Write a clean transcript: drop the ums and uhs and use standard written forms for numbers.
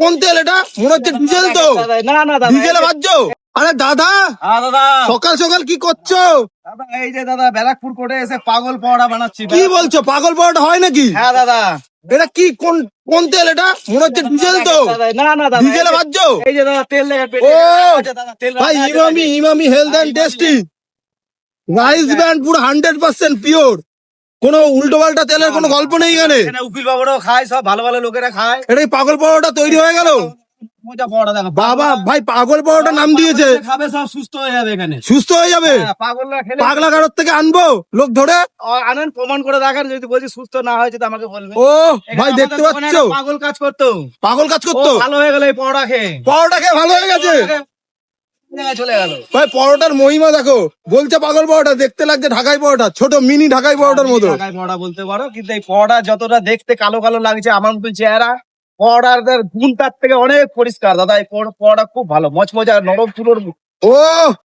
কোন তেল এটা? মনে হচ্ছে ডিজেল তো। না না দাদা, ডিজেলে ভাজছো? আরে দাদা, দাদা সকাল সকাল কি করছো? দাদা এই যে দাদা ব্যারাকপুর কোর্টে এসে পাগল পড়া বানাচ্ছি। কি বলছো? পাগল পাওয়াটা হয় নাকি? হ্যাঁ দাদা। এটা কি কোন কোন তেল এটা? মনে হচ্ছে ডিজেল তো। না না দাদা, ডিজেলে ভাজছো? এই যে দাদা তেল লেগে ও দাদা তেল ভাই, Emami Emami health and tasty rice brand, পুরো 100% পিওর। কোনো উল্টো পাল্টা তেলের কোনো গল্প নেই এখানে। এখানে উকিল বাবুরাও খায়, সব ভালো ভালো লোকেরা খায়। এটা কি পাগল পাওয়াটা তৈরি হয়ে গেল? মজা পড়া দেখো বাবা ভাই, পাগল পাওয়াটা নাম দিয়েছে। খাবে সব সুস্থ হয়ে যাবে এখানে। সুস্থ হয়ে যাবে? হ্যাঁ, পাগলরা খেলে পাগলা গাড়োর থেকে আনবো লোক ধরে? আনেন, প্রমাণ করে দেখান। যদি বলছি সুস্থ না হয়েছে তো আমাকে বলবে। ও এখানে ভাই, আমাদের দেখতে দোকানে পাচ্ছ একটা পাগল কাজ করতো, পাগল কাজ ও করতো। ভালো হয়ে গেল এই পরোটা খেয়ে। পরোটা খেয়ে ভালো হয়ে গেছে চলে গেল। ভাই। পরোটার মহিমা দেখো। বলছে পাগল পরোটা, দেখতে লাগছে ঢাকাই পরোটা, ছোট মিনি ঢাকাই পরোটার মতো। ঢাকায় পরোটা বলতে পারো, কিন্তু এই পরোটা যতটা দেখতে কালো কালো লাগছে আমার মতো চেহারা, পরোটার গুণ তার থেকে অনেক পরিষ্কার দাদা। এই পরোটা খুব ভালো, মচমচা নরম তুলোর। ও